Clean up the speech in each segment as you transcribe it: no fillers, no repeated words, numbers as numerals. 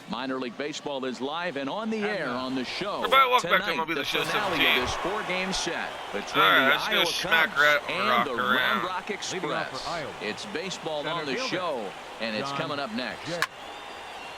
Minor League Baseball is live and on the air on the show. Welcome back to Tonight, MLB the The Show finale 17. of this four-game set between Alright, the let's go Iowa smack Cubs and rock the around. Round Rock Express. It's baseball on the show, and it's coming up next.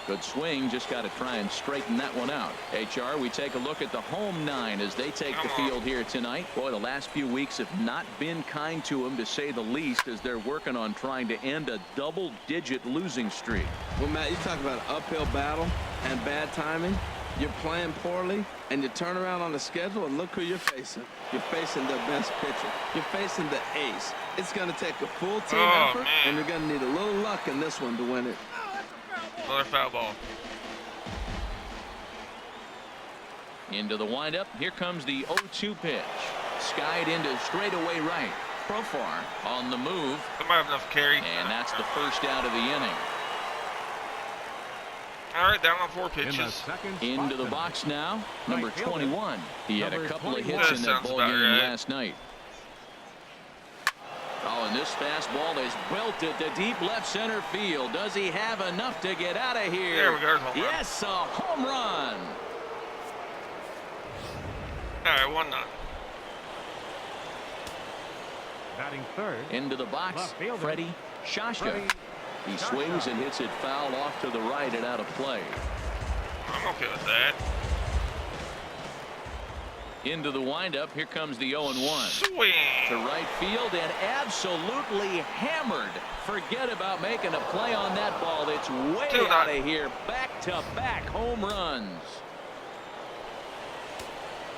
Good swing, just got to try and straighten that one out. HR, we take a look at the home nine as they take the field here tonight. Boy, the last few weeks have not been kind to them, to say the least, as they're working on trying to end a double-digit losing streak. Well, Matt, you talk about an uphill battle and bad timing. You're playing poorly, and you turn around on the schedule, and look who you're facing. You're facing the best pitcher. You're facing the ace. It's going to take a full team effort, and you're going to need a little luck in this one to win it. Another foul ball. Into the windup. Here comes the 0-2 pitch. Skied into straightaway right. Profar on the move. They might have enough carry. And that's the first out of the inning. All right, down on 4 pitches. Into the box now. Number 21. He had a couple of hits in that ball game last night. Oh, and this fastball is belted to deep left center field. Does he have enough to get out of here? There we go. Yes, a home run. All right, 1-0. Batting third. Into the box, Freddie Shasha. He swings and hits it foul off to the right and out of play. I'm okay with that. Into the windup. Here comes the 0-1. Swing. To right field and absolutely hammered. Forget about making a play on that ball. It's way out of here. Back-to-back home runs.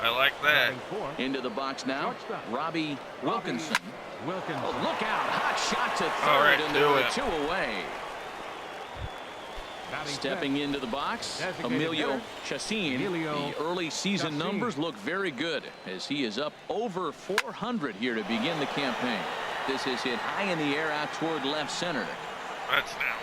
I like that. Into the box now. Robbie Wilkinson. Oh, look out. Hot shot to third, All right, and there were 2 away. Stepping into the box, Emilio Chacin. The early season numbers look very good as he is up over 400 here to begin the campaign. This is hit high in the air out toward left center. That's now.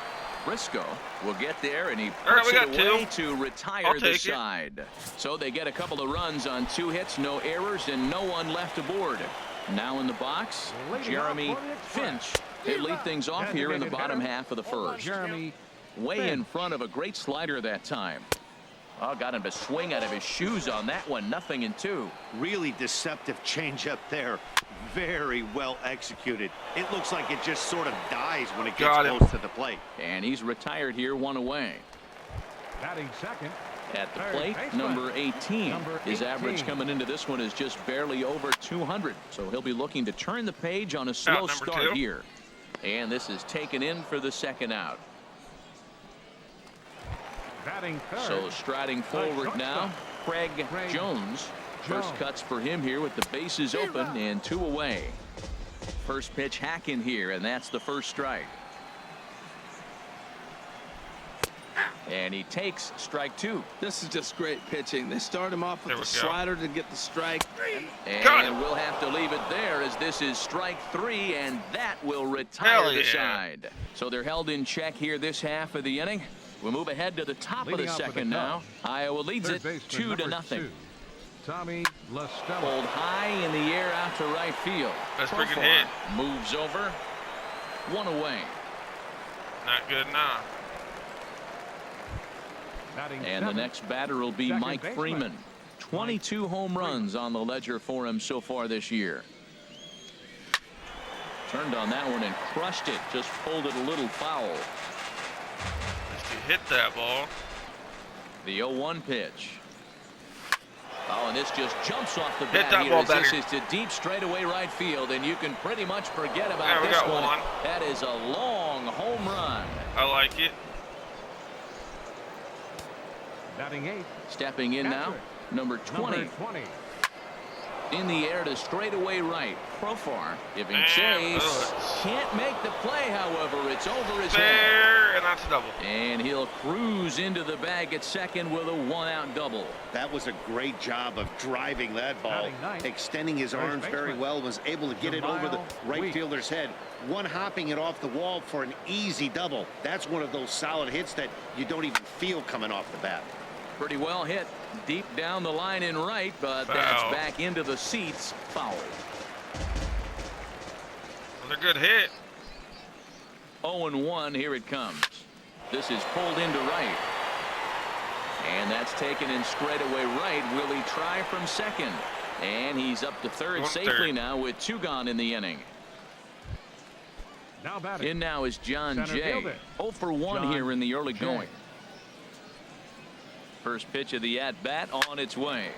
Briscoe will get there, and he puts it away to retire the side. So they get a couple of runs on 2 hits, no errors, and no one left aboard. Now in the box, Jeremy Finch. They lead things off here in the bottom half of the first. Jeremy way in front of a great slider that time. Oh, got him to swing out of his shoes on that one. 0-2. Really deceptive changeup there. Very well executed. It looks like it just sort of dies when it gets close to the plate. And he's retired here, 1 away. Batting second. At the plate, number 18. His average coming into this one is just barely over 200. So he'll be looking to turn the page on a slow start here. And this is taken in for the second out. Batting third. So striding forward now, Craig Jones. First cuts for him here with the bases open and 2 away. First pitch hacking here, and that's the first strike. And he takes strike 2. This is just great pitching. They start him off with the slider to get the strike. And we'll have to leave it there as this is strike 3, and that will retire the side. So they're held in check here this half of the inning. We'll move ahead to the top of the second now. Iowa leads it 2-0. Tommy LaStella. Pulled high in the air out to right field. That's pretty good hit. Moves over. 1 away. Not good enough. And the next batter will be Mike Freeman. 22 home runs on the ledger for him so far this year. Turned on that one and crushed it. Just pulled it a little foul. Just hit that ball. The 0-1 pitch. Oh, and this just jumps off the bat. Hit that ball better. This is to deep straightaway right field, and you can pretty much forget about this one. That is a long home run. I like it. Batting 8. Stepping in now, number 20. In the air to straightaway right. Profar giving chase. Can't make the play, however. It's over his head. And that's a double. And he'll cruise into the bag at second with a 1-out double. That was a great job of driving that ball, extending his arms very well, was able to get it over the right fielder's head, one-hopping it off the wall for an easy double. That's one of those solid hits that you don't even feel coming off the bat. Pretty well hit deep down the line in right, but that's back into the seats. Foul. Another good hit. 0-1. Here it comes. This is pulled into right. And that's taken in straightaway right. Will he try from second? And he's up to third safely now with 2 gone in the inning. Now batting. In now is John Center Jay. fielder. 0 for 1 here in the early Jay. going. First pitch of the at-bat on its way.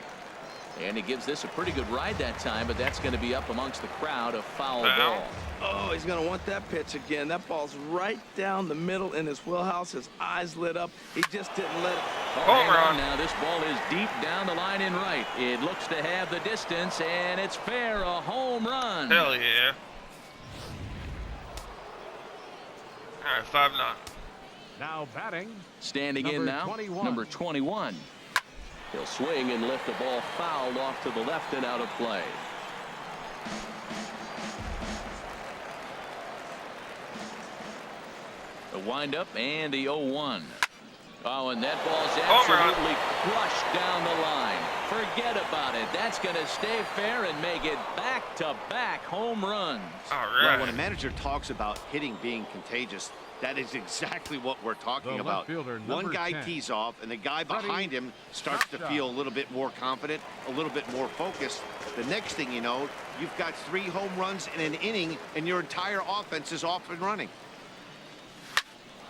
And he gives this a pretty good ride that time, but that's going to be up amongst the crowd. A foul ball. Oh, he's going to want that pitch again. That ball's right down the middle in his wheelhouse. His eyes lit up. He just didn't let it. Home run. Now this ball is deep down the line in right. It looks to have the distance, and it's fair. A home run. Hell yeah. All right, 5-0. Now batting. Standing in now, 21. number 21. He'll swing and lift the ball foul off to the left and out of play. The windup and the 0-1. Oh, and that ball's absolutely crushed down the line. Forget about it. That's going to stay fair and make it back-to-back home runs. All Well, right. when a manager talks about hitting being contagious, that is exactly what we're talking The about. left fielder, One number guy 10. tees off, and the guy behind him starts to Stop. feel a little bit more confident, a little bit more focused. The next thing you know, you've got 3 home runs in an inning, and your entire offense is off and running.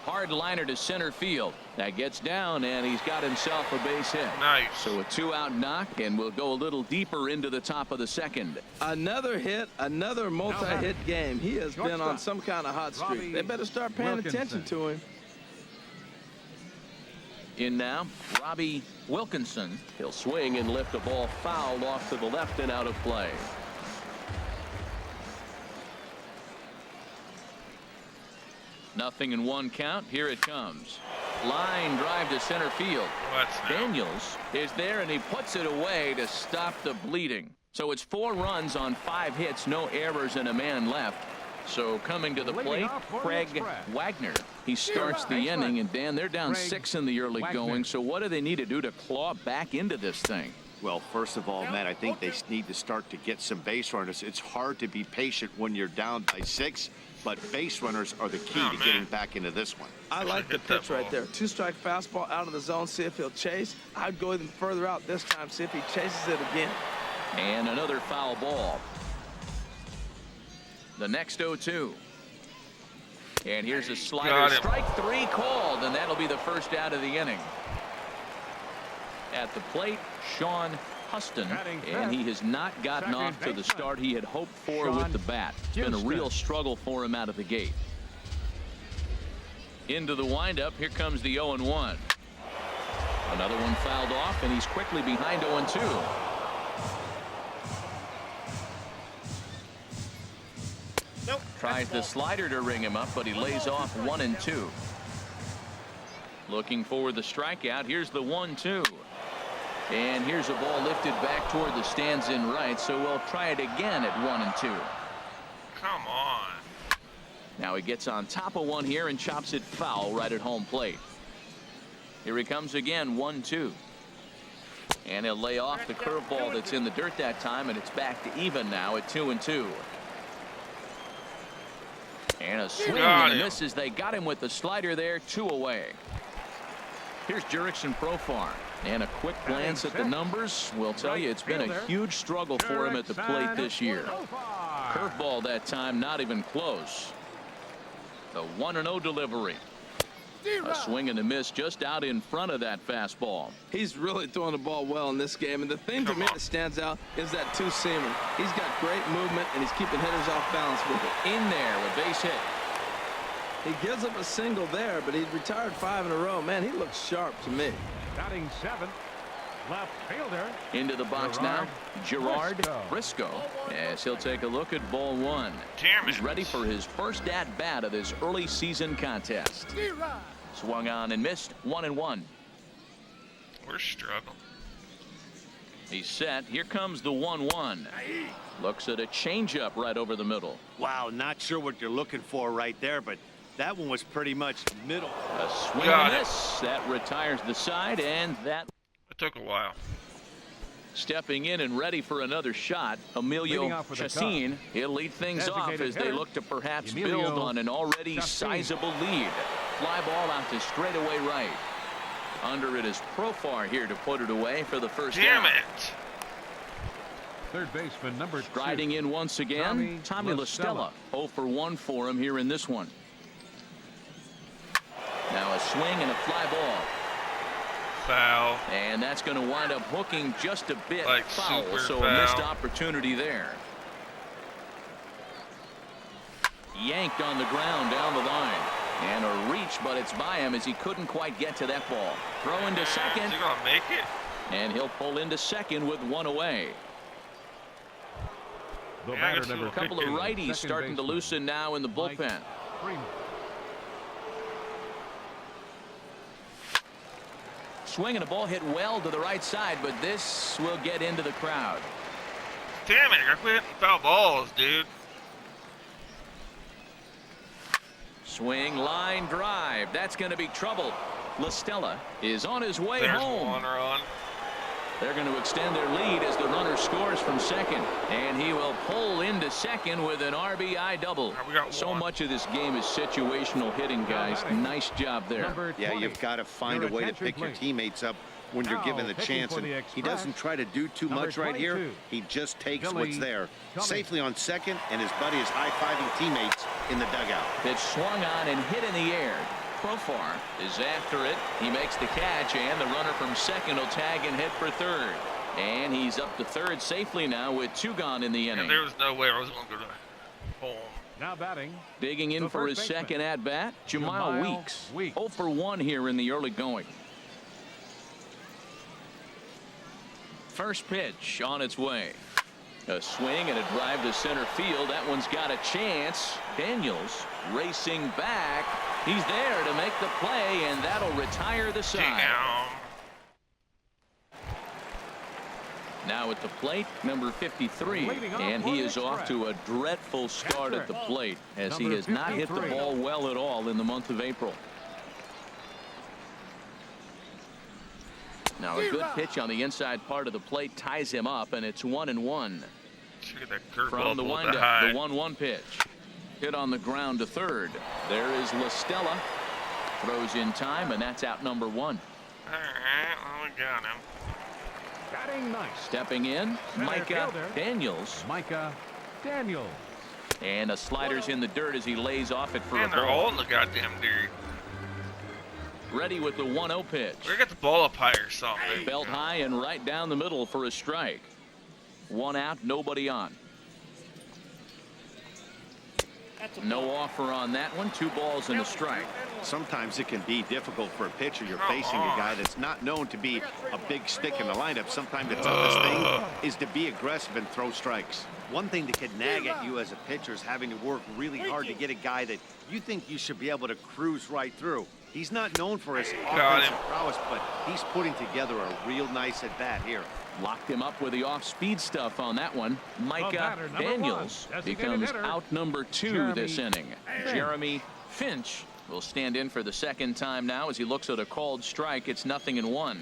Hard liner to center field. That gets down, and he's got himself a base hit. Nice. So a 2-out knock, and we'll go a little deeper into the top of the second. Another hit, another multi-hit game. He has been on Shortstop. some kind of hot streak. Robbie They better start paying Wilkinson. attention to him. In now, Robbie Wilkinson. He'll swing and lift a ball foul off to the left and out of play. Nothing in 1 count. Here it comes. Line drive to center field. What's now? Daniels is there, and he puts it away to stop the bleeding. So it's 4 runs on 5 hits, no errors, and a man left. So coming to the Leading plate, off for the Craig Express. Wagner. He starts the Baseman. inning, and Dan, they're down Craig 6 in the early Wagner. going. So what do they need to do to claw back into this thing? Well, first of all, Matt, I think they need to start to get some base runners. It's hard to be patient when you're down by 6, but base runners are the key Oh, to man. getting back into this one. I like the hit that pitch right ball. there. 2-strike fastball out of the zone. See if he'll chase. I'd go even further out this time. See if he chases it again. And another foul ball. The next 0-2. And here's a slider. Got him. Strike 3 called, and that'll be the first out of the inning. At the plate, Sean Huston, Batting and he fifth. has not gotten Second off to the baseman. start he had hoped for Sean with the bat. It's been a Houston. real struggle for him out of the gate. Into the windup, here comes the 0-1. Another one fouled off, and he's quickly behind 0-2. Nope. Tries the slider to ring him up, but he lays off 1 and 2. Looking for the strikeout. Here's the 1-2. And here's a ball lifted back toward the stands in right, so we'll try it again at 1 and 2. Come on. Now he gets on top of one here and chops it foul right at home plate. Here he comes again, 1-2. And he'll lay off the curveball that's in the dirt that time, and it's back to even now at 2 and 2. And a swing Got and a him. miss as they got him with the slider there, 2 away. Here's Jurickson Profar. And a quick glance at the numbers will tell you it's been a huge struggle for him at the plate this year. Curveball that time, not even close. The 1-0 delivery. A swing and a miss just out in front of that fastball. He's really throwing the ball well in this game. And the thing to me that stands out is that 2-seamer. He's got great movement, and he's keeping hitters off balance with it. In there, a base hit. He gives up a single there, but he's retired 5 in a row. Man, he looks sharp to me. Batting 7th, left fielder. Into the box now, Gerard Briscoe. As he'll take a look at ball 1. Damn it. He's ready for his first at-bat of this early season contest. Swung on and missed, 1-1. We're struggling. He's set. Here comes the 1-1. Looks at a changeup right over the middle. Wow, not sure what you're looking for right there, but that one was pretty much middle. A swing Got and a it. miss. That retires the side, and that It took a while. stepping in and ready for anher shot, Emilio Leading off with the Chassin. He'll lead things off Designated as they hitter, look to perhaps Emilio build on an already Chassin. sizable lead. Fly ball out to straightaway right. Under it is Profar here to put it away for the first Damn down. it. Third baseman number 2. Striding in once again, Tommy La Stella. 0 for 1 for him here in this one. Now a swing and a fly ball. Foul. And that's going to wind up hooking just a bit Like foul, super so foul. a missed opportunity there. Yanked on the ground down the line. And a reach, but it's by him as he couldn't quite get to that ball. Throw into second. Is he gonna make it? And he'll pull into second with 1 away. The Yeah, I batter guess number we'll A couple of 15, righties second starting to baseman loosen now in the Mike bullpen. Freeman. Swing and a ball hit well to the right side, but this will get into the crowd. Damn it, I gotta quit hitting foul balls, dude. Swing, line drive. That's going to be trouble. La Stella is on his way There's home. one run. They're going to extend their lead as the runner scores from second. And he will pull into second with an RBI double. We got So one. much of this game is situational hitting, guys. Nice job there. Number Yeah, 20. you've got to find Your a way to attention, pick your please. teammates up when you're Now, given the pitching chance. for And the he Express, doesn't try to do too number much right here. 22, He just takes Billy what's there. Cummings. Safely on second, and his buddy is high-fiving teammates in the dugout. Pitch swung on and hit in the air. Profar is after it. He makes the catch, and the runner from second will tag and hit for third. And he's up to third safely now with 2 gone in the And inning. there was no way I was gonna go to home. Now batting. Digging in the for first his baseman, second at bat, Jamal Jamal Weeks. Weeks. 0 for 1 here in the early going. First pitch on its way. A swing and a drive to center field. That one's got a chance. Daniels racing back. He's there to make the play, and that'll retire the side. Damn. Now at the plate, number 53, Leading off and for he the is off Express. to a dreadful start at the plate as he Number has not hit the 53. ball well at all in the month of April. Now a good pitch on the inside part of the plate ties him up, and it's 1-1. Should get that curveball From the pulled windup, high. the 1-1 pitch. Hit on the ground to third. There is La Stella. Throws in time, and that's out number 1. All right, well, we got him. Batting nice. Stepping in, Center Micah fielder. Daniels. Micah Daniels. And a slider's in the dirt as he lays off it for Man, a they're all ball. in the goddamn dirt. Ready with the 1-0 pitch. We got the ball up high or something. Belt high and right down the middle for a strike. 1 out, nobody on. No offer on that one. 2 balls and a strike. Sometimes it can be difficult for a pitcher. You're Come facing a on. guy that's not known to be a big stick in the lineup. Sometimes the toughest thing is to be aggressive and throw strikes. One thing that could nag at you as a pitcher is having to work really hard to get a guy that you think you should be able to cruise right through. He's not known for his Got offensive him. prowess, but he's putting together a real nice at-bat here. Locked him up with the off-speed stuff on that one. Micah batter, number Daniels 1, designated becomes hitter, out number 2 Jeremy this inning. Finch. Jeremy Finch will stand in for the second time now as he looks at a called strike. It's 0-1.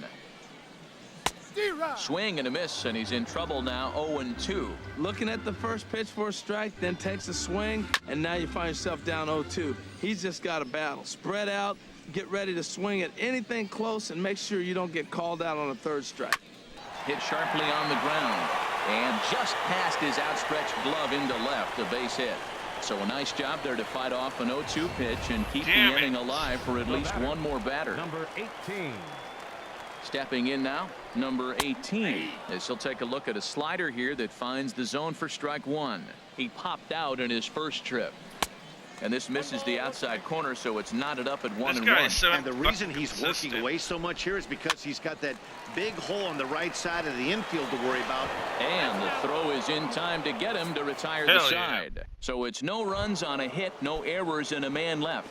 Swing and a miss, and he's in trouble now. 0-2. Looking at the first pitch for a strike, then takes a swing, and now you find yourself down 0-2. He's just got a battle. Spread out, get ready to swing at anything close, and make sure you don't get called out on a third strike. Hit sharply on the ground and just past his outstretched glove into left, a base hit. So a nice job there to fight off an 0-2 pitch and keep Damn the it. inning alive for at The least batter, one more batter. Number 18. Stepping in now, number 18, as he'll take a look at a slider here that finds the zone for strike 1. He popped out in his first trip. And this misses the outside corner, so it's knotted up at 1-1. This guy is so And the reason he's working consistent. away so much here is because he's got that big hole on the right side of the infield to worry about. And the throw is in time to get him to retire the Hell yeah. side. So it's no runs on a hit, no errors, and a man left.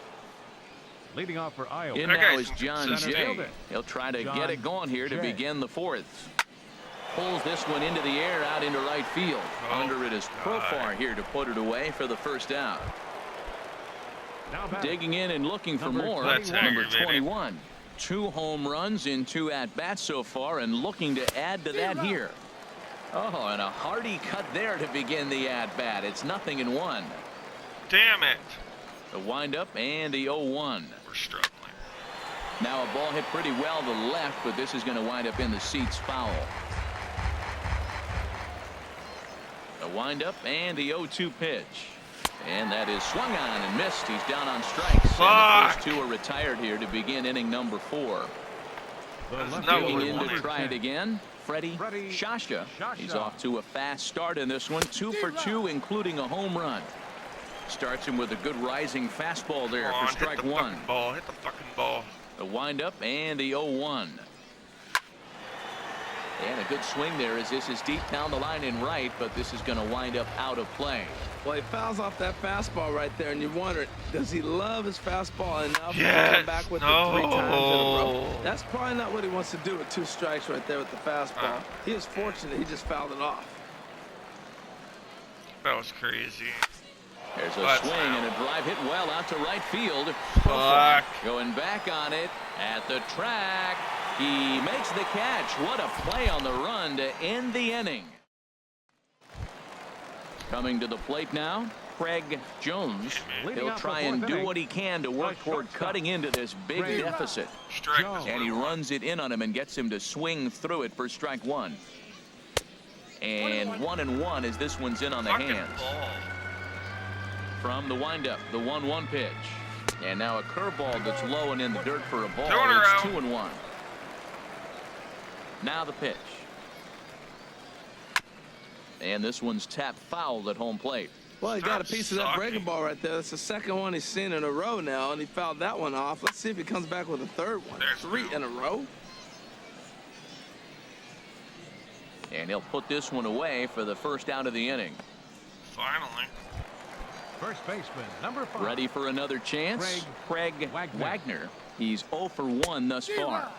Leading off for Iowa. In That now guy's is John consistent. Jay. He'll try to John get it going here to Jay. begin the 4th. Pulls this one into the air out into right field. Oh, Under it is Profar here to put it away for the first out. Now batting. Digging in and looking for Number more. 21. That's Number aggravating. 21. 2 home runs in 2 at-bats so far and looking to add to that here. Oh, and a hearty cut there to begin the at-bat. It's 0-1. Damn it. The windup and the 0-1. We're struggling. Now a ball hit pretty well to the left, but this is going to wind up in the seats foul. The windup and the 0-2 pitch. And that is swung on and missed. He's down on strikes. Fuck. And the first two are retired here to begin inning number 4. Digging in to try it again, Freddie Shasha. He's off to a fast start in this one. 2 for 2, including a home run. Starts him with a good rising fastball there for strike one. Hit the fucking ball. The windup and the 0-1. And a good swing there as this is deep down the line in right, but this is going to wind up out of play. Well, he fouls off that fastball right there, and you wonder, does he love his fastball enough to come back with it 3 times in a row? That's probably not what he wants to do with 2 strikes right there with the fastball. He is fortunate he just fouled it off. That was crazy. There's a swing and a drive hit well out to right field. Fuck. Going back on it at the track. He makes the catch. What a play on the run to end the inning. Coming to the plate now, Craig Jones. He'll try and do what he can to work toward cutting into this big deficit. And he runs it in on him and gets him to swing through it for strike one. And 1-1 as this one's in on the hands. From the windup, the 1-1 pitch. And now a curveball that's low and in the dirt for a ball. It's 2-1. Now the pitch. And this one's tapped foul at home plate. Well, he got a piece of that breaking ball right there. That's the second one he's seen in a row now, and he fouled that one off. Let's see if he comes back with a third one. 3 in a row. And he'll put this one away for the first out of the inning. Finally. First baseman, number 5. Ready for another chance? Craig Wagner. He's 0 for 1 thus far.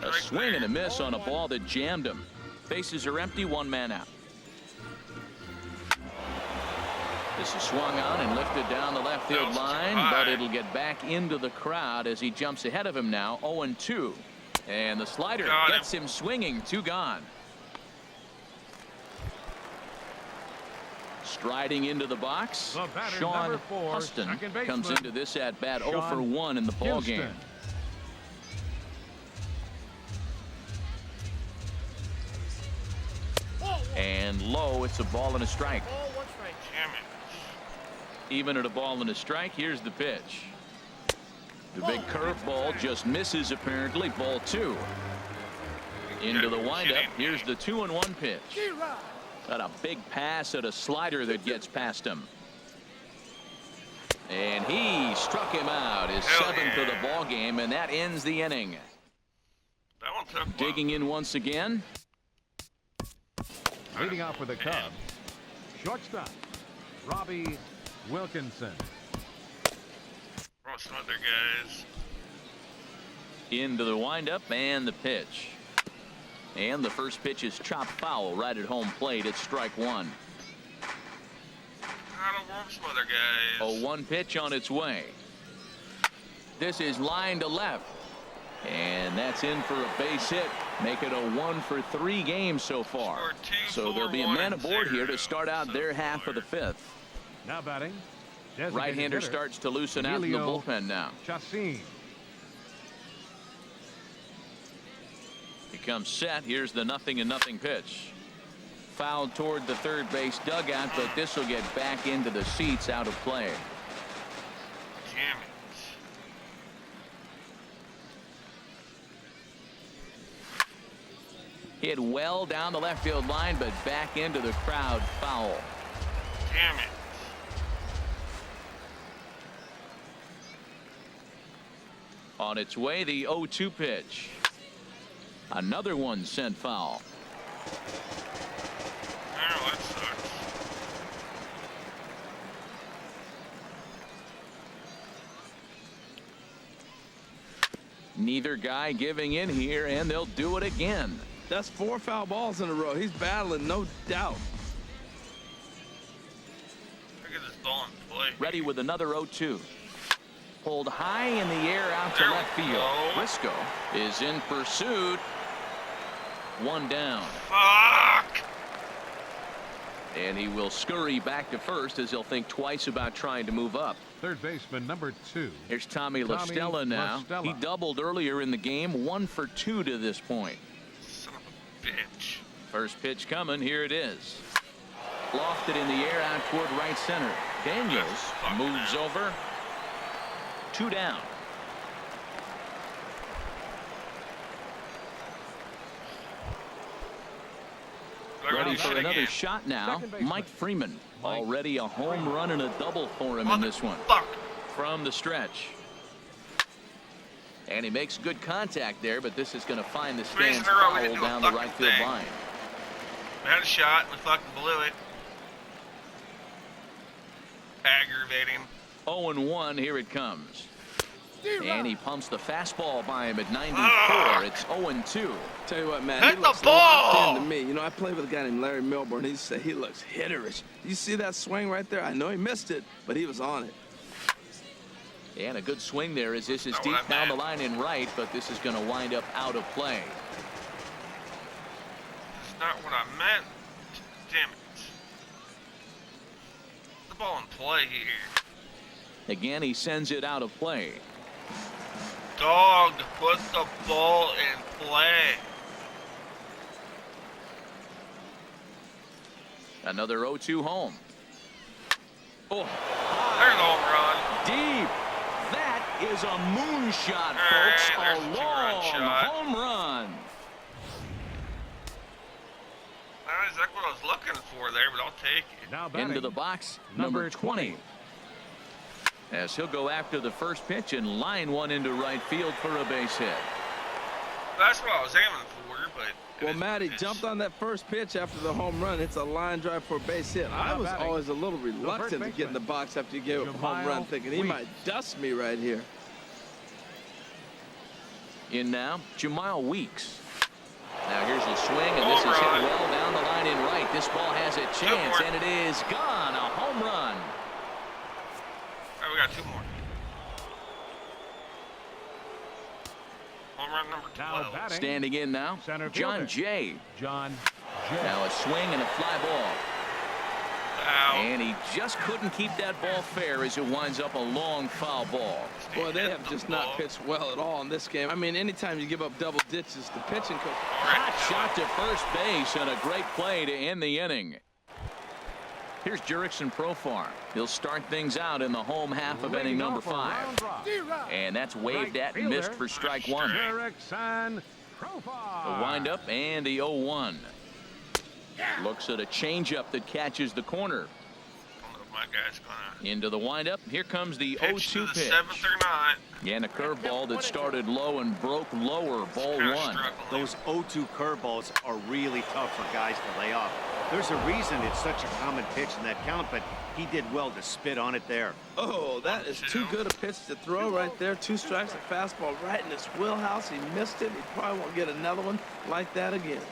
A swing and a miss on a ball that jammed him. Bases are empty, 1 man out. This is swung on and lifted down the left field line, but it'll get back into the crowd as he jumps ahead of him now. 0-2. And the slider gets him swinging. 2 gone. Striding into the box, Sean Huston comes into this at bat 0 for 1 in the ball game. And low, it's a ball and a strike. Damn it. Even at a ball and a strike, here's the pitch. The big curveball just misses apparently. Ball 2. Into the windup. Here's the 2-1 pitch. Got a big pass at a slider that gets past him. And he struck him out. His 7th of the ball game, and that ends the inning. That one took Digging in once again. Leading off for the Cubs, shortstop, Robbie Wilkinson. Some other guys. Into the windup and the pitch. And the first pitch is chopped foul right at home plate. It's strike 1. I don't want some other guys. 0-1 pitch on its way. This is line to left. And that's in for a base hit. Make it a 1 for 3 games so far. So there'll be a man aboard here to start out their half of the 5th. Now batting. Right-hander starts to loosen out in the bullpen now. Chacin. He comes set. Here's the 0-0 pitch. Fouled toward the third base dugout, but this will get back into the seats out of play. Damn it. Hit well down the left field line, but back into the crowd. Foul. Damn it. On its way, the 0-2 pitch. Another one sent foul. Oh, that sucks. Neither guy giving in here, and they'll do it again. That's 4 foul balls in a row. He's battling, no doubt. Look at this ball in play. Ready with another 0-2. Pulled high in the air out to left field. Briscoe is in pursuit. 1 down. Fuck. And he will scurry back to first as he'll think twice about trying to move up. Third baseman number 2. Here's Tommy La Stella now. He doubled earlier in the game, 1 for 2 to this point. Son of a bitch. First pitch coming. Here it is. Lofted in the air out toward right center. Daniels moves over. 2 down. Ready for another shot now. Mike Freeman. Already a home run and a double for him in this one. From the stretch. And he makes good contact there, but this is going to find the stands foul down the right field line. We had a shot. We fucking blew it. Aggravating. 0-1. Here it comes. And he pumps the fastball by him at 94. It's 0-2. Tell you what, man, hit he looks the ball locked in to me. You know, I played with a guy named Larry Milburn. He said he looks hitterish. You see that swing right there? I know he missed it, but he was on it. And a good swing there as this is deep down the line in right, but this is going to wind up out of play. That's not what I meant. Damn it. The ball in play here. Again, he sends it out of play. Dog, put the ball in play. Another 0-2 home. Oh, There's a home run. deep. That is a moonshot, All folks. right, A there's a two-run long shot. home run. Not exactly what I was looking for there, but I'll take it. Now batting, Into the box, number 20. As he'll go after the first pitch and line one into right field for a base hit. That's what I was aiming for, but... Well, Matt, he jumped on that first pitch after the home run. It's a line drive for a base hit. I was always a little reluctant to get in the box after you gave up a home run, thinking he might dust me right here. In now, Jamal Weeks. Now here's a swing, and this is hit well down the line in right. This ball has a chance, and it is gone. A home run. All right, we got 2 more. Home run number 12. batting, Standing in now, John Jay. John Now a swing and a fly ball. Ow. And he just couldn't keep that ball fair as it winds up a long foul ball. Boy, they have just not pitched well at all in this game. I mean, anytime you give up double ditches, the pitching coach. Hot shot to first base and a great play to end the inning. Here's Jurickson Profar. He'll start things out in the home half of inning number 5. And that's waved at and missed for strike 1. Jurickson Profar. The windup and the 0-1. Looks at a changeup that catches the corner. My guy's gonna Into the windup. Here comes the 0-2 pitch. 7th or not. And a curveball that started low and broke lower. Ball 1. Those 0-2 curveballs are really tough for guys to lay off. There's a reason it's such a common pitch in that count, but he did well to spit on it there. Oh, that is too good a pitch to throw right there. 2 strikes, a fastball right in his wheelhouse. He missed it. He probably won't get another one like that again.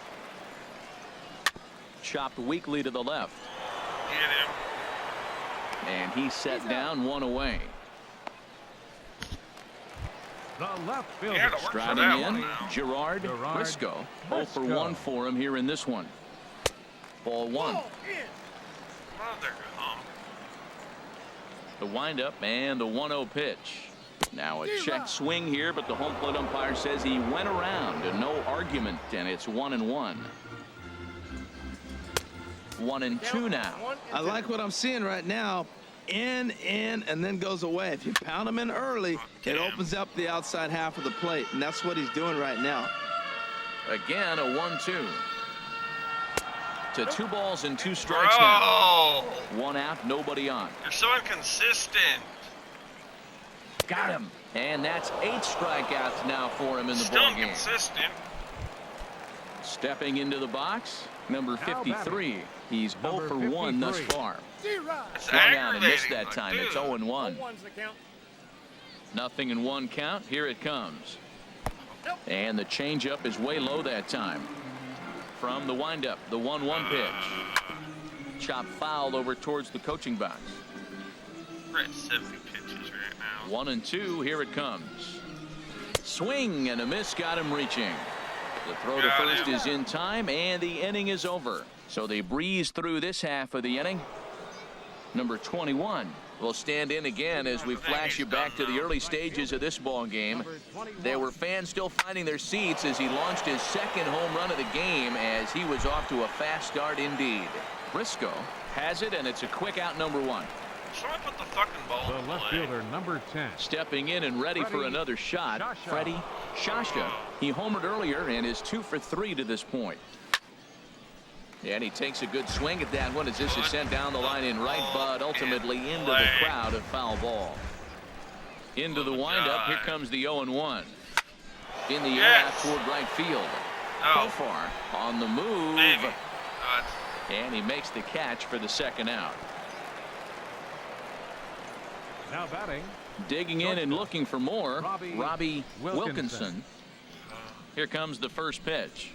Chopped weakly to the left. Get him. And he's set down, 1 away. The left fielder. Yeah, to work for Striding that in, one now. Gerard Briscoe. 0 for 1 for him here in this one. Ball 1. Mother hum. The windup and the 1-0 pitch. Now a check swing here, but the home plate umpire says he went around and no argument, and it's 1-1. 1-2 now. I like what I'm seeing right now. In, and then goes away. If you pound him in early, it opens up the outside half of the plate, and that's what he's doing right now. Again, a 1-2. To 2 balls and 2 strikes now. 1 out, nobody on. You're so inconsistent. Got him. And that's 8 strikeouts now for him in the Still ball game. inconsistent. Stepping into the box, number 53. He's 0 for 1 thus far. It's Swung out and missed aggravating, that time. dude. It's 0-1. Nothing in 1 count. Here it comes. And the changeup is way low that time. From the windup, the 1-1 pitch. Chop foul over towards the coaching box. We're at 70 pitches right now. 1-2. Here it comes. Swing and a miss got him reaching. The throw to Got first him. is in time, and the inning is over. So they breeze through this half of the inning. Number 21 We'll stand in again as we flash you back to the early stages of this ball game. There were fans still finding their seats as he launched his second home run of the game as he was off to a fast start indeed. Briscoe has it, and it's a quick out, number 1. Someone put the fucking ball in The left fielder, number 10. Stepping in and ready for another shot, Freddie Shasha. He homered earlier and is 2 for 3 to this point. And he takes a good swing at that one as this is sent down the line in right, but ultimately into the crowd, a foul ball. Into the windup, here comes the 0-1. In the air out toward right field. Profar on the move. And he makes the catch for the second out. Now batting. Digging in and looking for more, Robbie Wilkinson. Here comes the first pitch.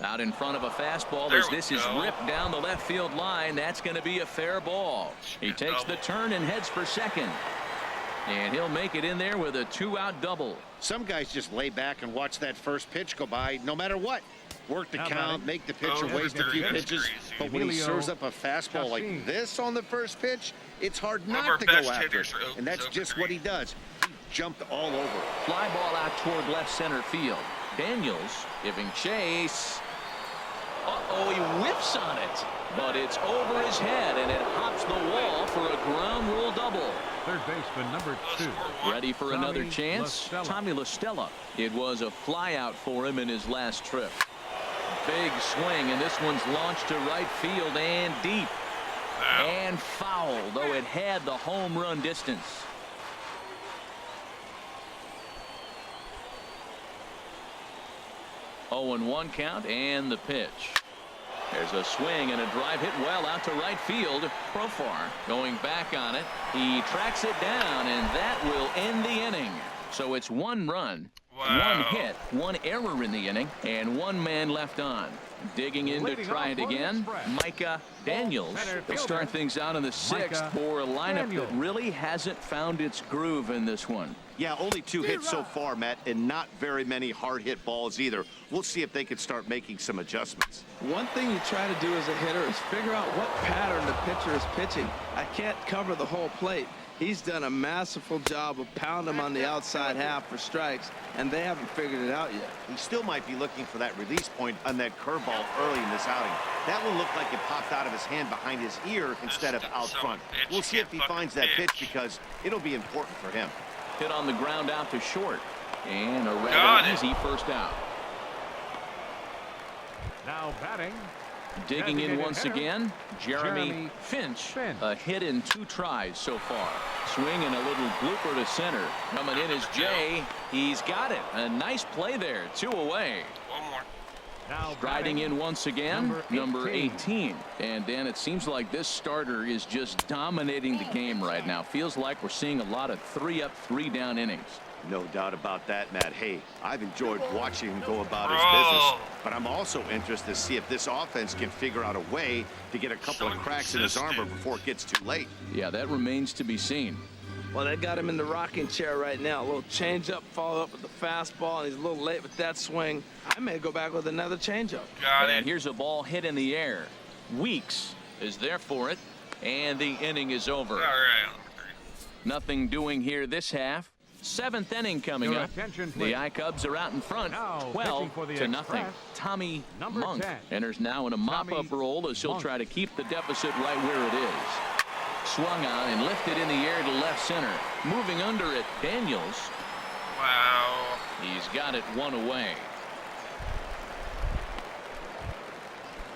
Out in front of a fastball as this is ripped down the left field line. That's going to be a fair ball. He takes the turn and heads for second. And he'll make it in there with a 2-out double. Some guys just lay back and watch that first pitch go by no matter what. Work the count, make the pitcher waste a few pitches. But when he serves up a fastball like this on the first pitch, it's hard not to go after it. And that's just what he does. He jumped all over. Fly ball out toward left center field. Daniels giving chase. Uh-oh, he whips on it. But it's over his head, and it hops the wall for a ground rule double. Third baseman, number 2. Ready for another chance? Tommy La Stella. It was a fly out for him in his last trip. Big swing, and this one's launched to right field and deep. And foul, though it had the home run distance. Oh, and 1 count, and the pitch. There's a swing and a drive hit well out to right field. Profar going back on it. He tracks it down, and that will end the inning. So it's 1 run, 1 hit, 1 error in the inning, and 1 man left on. Digging in to try it again, Micah Daniels. They'll start things out in the 6th for a lineup that really hasn't found its groove in this one. Yeah, only 2 hits so far, Matt, and not very many hard hit balls either. We'll see if they can start making some adjustments. One thing you try to do as a hitter is figure out what pattern the pitcher is pitching. I can't cover the whole plate. He's done a masterful job of pounding him on the outside half for strikes, and they haven't figured it out yet. He still might be looking for that release point on that curveball early in this outing. That one looked like it popped out of his hand behind his ear instead of out front. We'll see if he finds that pitch because it'll be important for him. Hit on the ground out to short, and a rather easy first out. Now batting. Digging in once again, Jeremy Finch. A hit in 2 tries so far. Swing and a little blooper to center. Coming in is Jay. He's got it. A nice play there. 2 away. 1 more. Now Striding in once again, number 18. And Dan, it seems like this starter is just dominating the game right now. Feels like we're seeing a lot of 3-up, 3-down innings. No doubt about that, Matt. Hey, I've enjoyed watching him go about his business, but I'm also interested to see if this offense can figure out a way to get a couple of cracks in his armor before it gets too late. Yeah, that remains to be seen. Well, they got him in the rocking chair right now. A little changeup, follow up with the fastball, and he's a little late with that swing. I may go back with another changeup. And here's a ball hit in the air. Weeks is there for it, and the inning is over. All right. Nothing doing here this half. 7th inning coming up. The I-Cubs are out in front, 12-0. Tommy Monk enters now in a mop-up role as he'll try to keep the deficit right where it is. Swung on and lifted in the air to left center. Moving under it, Daniels. Wow. He's got it 1 away.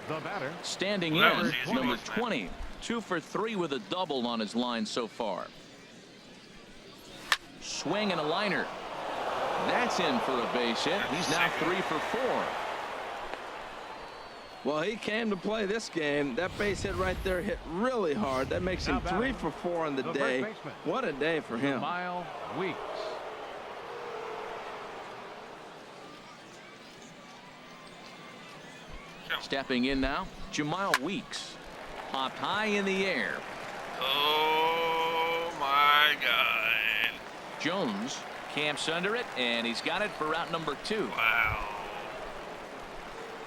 The batter. Standing in, number 20. 2 for 3 with a double on his line so far. Swing and a liner. That's in for a base hit. He's now 3 for 4. Well, he came to play this game. That base hit right there hit really hard. That makes him 3 for 4 on the day. What a day for him. Jamal Weeks. Stepping in now, Jamal Weeks. Popped high in the air. Oh, my God. Jones camps under it, and he's got it for out number 2. Wow.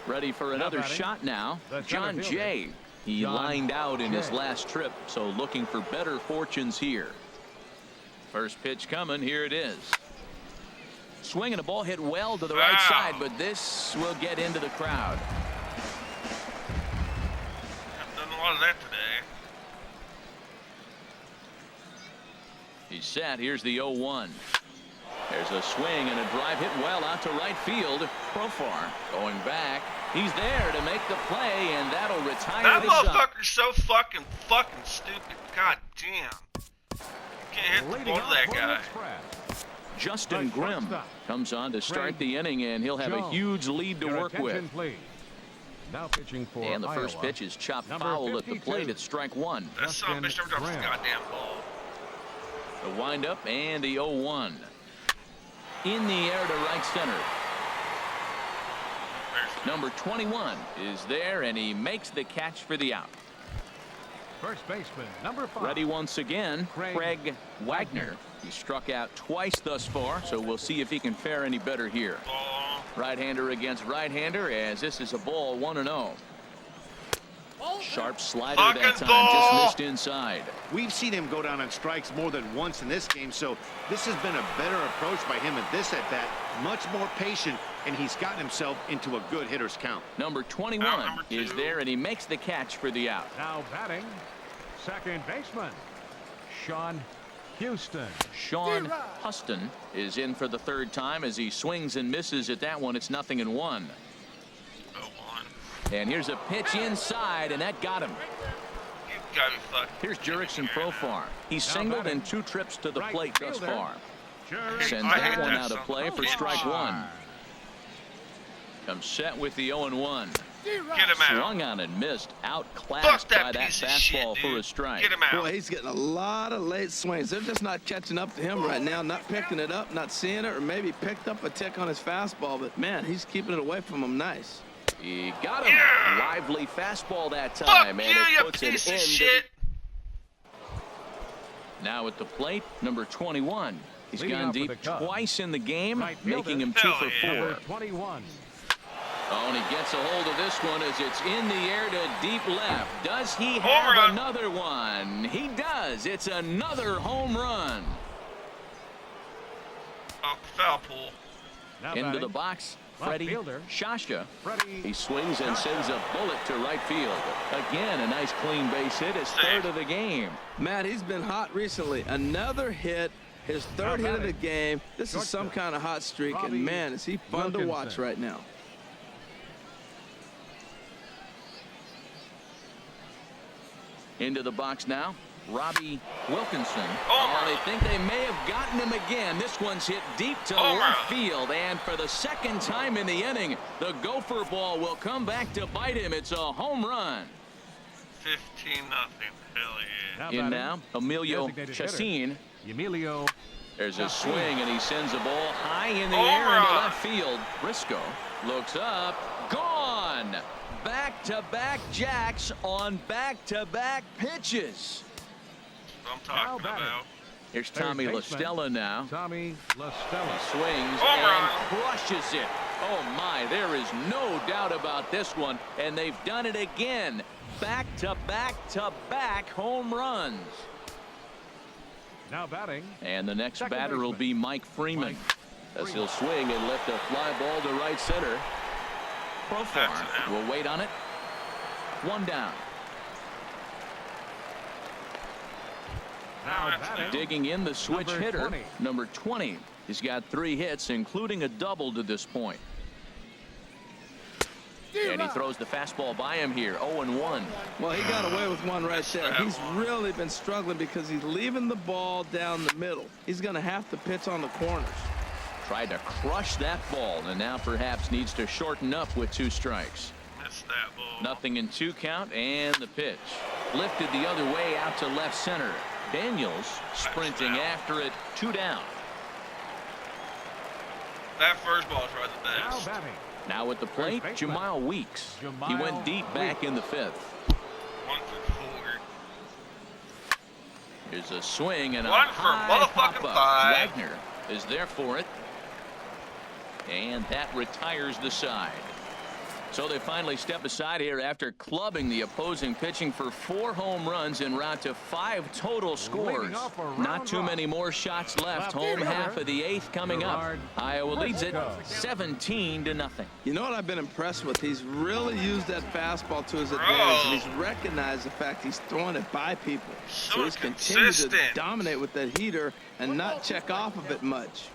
Ready for another shot now. John Jay. He lined out in his last trip, so looking for better fortunes here. First pitch coming. Here it is. Swing and a ball hit well to the right side, but this will get into the crowd. Haven't done a lot of that today. He's set. Here's the 0-1. There's a swing and a drive hit well out to right field. Profar going back. He's there to make the play, and that'll retire that the shot. motherfucker's so fucking stupid. God damn. Can't hit the ball to that guy. Justin Grimm comes on to start the inning, and he'll have a huge lead to work with. Now pitching for and the first pitch is chopped foul at the plate at strike one. That son of a bitch never drops his goddamn ball. The windup and the 0-1. In the air to right center. Number 21 is there, and he makes the catch for the out. First baseman, number 5. Ready once again, Craig Wagner. He struck out twice thus far, so we'll see if he can fare any better here. Right-hander against right-hander, as this is a ball 1-0. Sharp slider that time, just missed inside. We've seen him go down on strikes more than once in this game, so this has been a better approach by him at this at-bat. Much more patient, and he's gotten himself into a good hitter's count. Number 21 is there, and he makes the catch for the out. Now batting, second baseman, Sean Houston. Sean Huston is in for the third time as he swings and misses at that one. It's 0-1. And here's a pitch inside, and that got him. Here's Jurickson Profar. He's singled in 2 trips to the plate thus far. Sends that one out of play for strike one. Comes set with the 0-1. Get him out. Swung on and missed. Outclassed by that fastball for a strike. Get him out. Boy, he's getting a lot of late swings. They're just not catching up to him right now, not picking it up, not seeing it, or maybe picked up a tick on his fastball. But, man, he's keeping it away from him nice. He got him. Lively fastball that time. Fuck and you, it puts you piece an of end. shit. Now at the plate, number 21. He's Leading gone off deep with a cut. twice in the game, Right making him fielder. 2 for 4. Number 21. Oh, and he gets a hold of this one as it's in the air to deep left. Does he Home have run. another one? He does. It's another home run. Oh, foul pool. Now Into batting, the box, left Freddie fielder. Shasha. Freddie He swings and sends a bullet to right field. Again, a nice clean base hit, his third of the game. Matt, he's been hot recently. Another hit, his third hit of the game. This is some kind of hot streak, and, man, is he fun to watch right now. Into the box now, Robbie Wilkinson. Oh, they think they may have gotten him again. This one's hit deep to left field, and for the second time in the inning, the gopher ball will come back to bite him. It's a home run. 15-0. Hell yeah. In now, Emilio Chassin. Emilio. There's a swing, and he sends a ball high in the air into left field. Briscoe looks up. Gone. Back-to-back jacks on back-to-back pitches. That's what I'm talking about. Here's Tommy LaStella now. Tommy LaStella. He swings and crushes it. Oh, my, there is no doubt about this one. And they've done it again. Back-to-back-to-back home runs. Now batting. And the next Second batter will baseman. be Mike Freeman. As he'll swing and lift a fly ball to right center. Profar will wait on it. 1 down. Now batting. Digging in the switch Number hitter, 20. number 20. He's got 3 hits, including a double to this point. And he throws the fastball by him here, 0-1. Well, he got away with one right there. He's really been struggling because he's leaving the ball down the middle. He's going to have to pitch on the corners. Tried to crush that ball, and now perhaps needs to shorten up with 2 strikes. Missed that ball. Nothing in 2 count, and the pitch. Lifted the other way out to left center. Daniels sprinting after it, 2 down. That first ball's right the Now best. batting. Now at the plate, Jamal Weeks. He went deep back in the 5th. 1 for 4. Here's a swing and a 1 for high motherfucking pop-up. 5. Wagner is there for it. And that retires the side. So they finally step aside here after clubbing the opposing pitching for 4 home runs en route to 5 total scores. Not too many more shots left. Home half of the 8th coming up. Iowa leads it 17-0. You know what I've been impressed with? He's really used that fastball to his advantage, and he's recognized the fact he's throwing it by people. So he's continued to dominate with that heater and not check off of it much.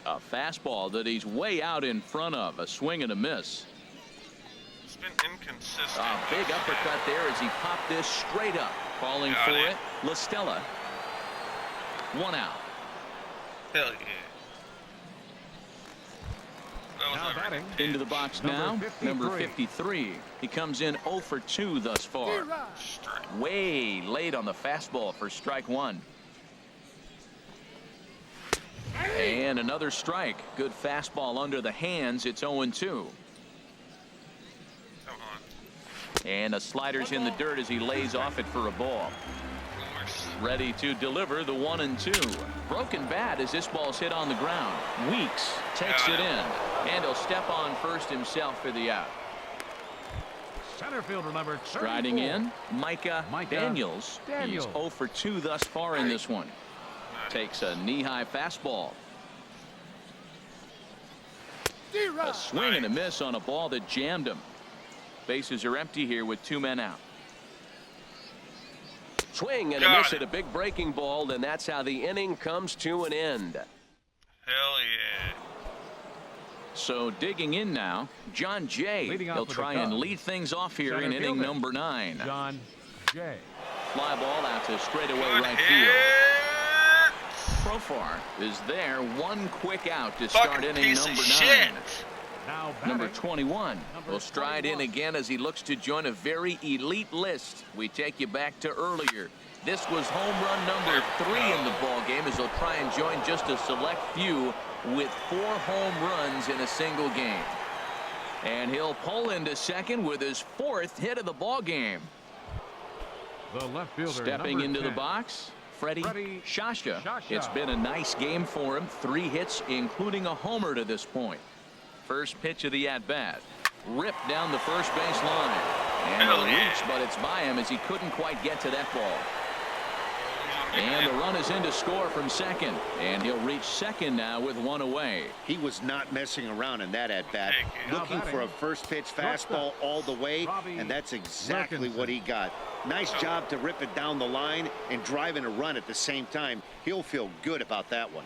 A fastball that he's way out in front of. A swing and a miss. It's been inconsistent. A big uppercut there as he popped this straight up. Calling for it. La Stella. 1 out. Hell yeah. Now batting. Into the box now. Number 53. He comes in 0 for 2 thus far. Way late on the fastball for strike 1. And another strike. Good fastball under the hands. It's 0-2. And a slider's in the dirt as he lays off it for a ball. Ready to deliver the 1-2. Broken bat as this ball's hit on the ground. Weeks takes it in. And he'll step on first himself for the out. Center fielder number 34. Striding in, Micah Daniels. He's 0 for 2 thus far in this one. Takes a knee-high fastball. A swing and a miss on a ball that jammed him. Bases are empty here with 2 men out. Swing and a miss at a big breaking ball, and that's how the inning comes to an end. Hell yeah. So digging in now, John Jay. He'll try and lead things off here in inning number 9. John Jay. Fly ball out to straightaway right field. Profar is there. 1 quick out to start inning number 9. Number 21 will stride in again as he looks to join a very elite list. We take you back to earlier. This was home run number 3 in the ball game as he'll try and join just a select few with 4 home runs in a single game. And he'll pull into second with his 4th hit of the ball game. The left fielder, stepping into the box, Freddie Shasha. It's been a nice game for him. 3 hits, including a homer to this point. First pitch of the at-bat. Ripped down the first base line. And a reach, but it's by him as he couldn't quite get to that ball. And the run is in to score from second. And he'll reach second now with 1 away. He was not messing around in that at-bat. Looking for a first pitch fastball all the way, and that's exactly what he got. Nice job to rip it down the line and driving a run at the same time. He'll feel good about that one.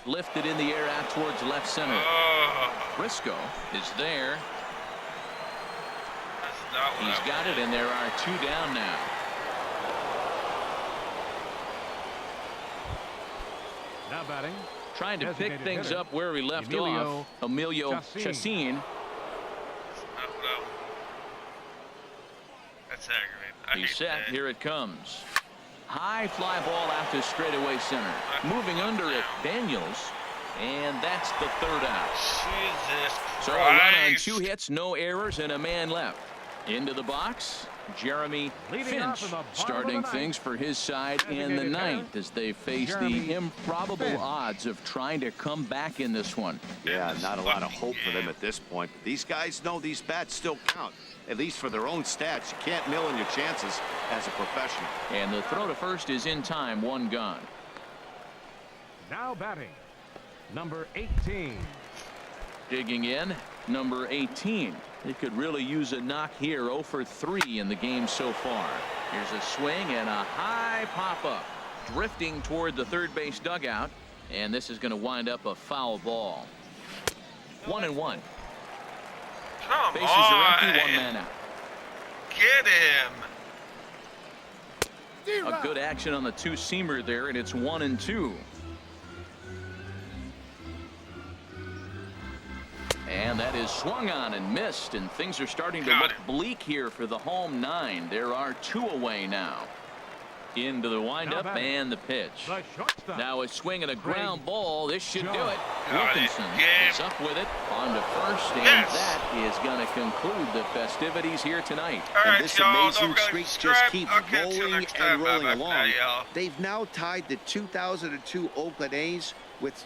Lifted in the air out towards left center. Briscoe is there. He's got it, and there are 2 down now. Now batting. Trying to pick things up where we left off. Emilio Chacin. That's aggravating. He's set. Here it comes. High fly ball out to straightaway center. Moving under it, Daniels. And that's the 3rd out. Jesus Christ. So a run on 2 hits, no errors, and a man left. Into the box, Jeremy Finch starting things for his side in the 9th as they face the improbable odds of trying to come back in this one. Yeah, not a lot of hope for them at this point. But these guys know these bats still count, at least for their own stats. You can't mill in your chances as a professional. And the throw to first is in time, 1 gone. Now batting, number 18. Digging in, number 18. He could really use a knock here. 0 for 3 in the game so far. Here's a swing and a high pop-up. Drifting toward the third base dugout. And this is going to wind up a foul ball. 1-1. Bases are empty, 1 man out. Get him. A good action on the 2-seamer there, and it's 1-2. And that is swung on and missed, and things are starting to look bleak here for the home 9. There are 2 away now. Into the windup and the pitch. Now a swing and a ground ball. This should do it. Wilkinson is up with it on to first, and that is going to conclude the festivities here tonight. And this amazing streak just keeps rolling and rolling along. They've now tied the 2002 Oakland A's with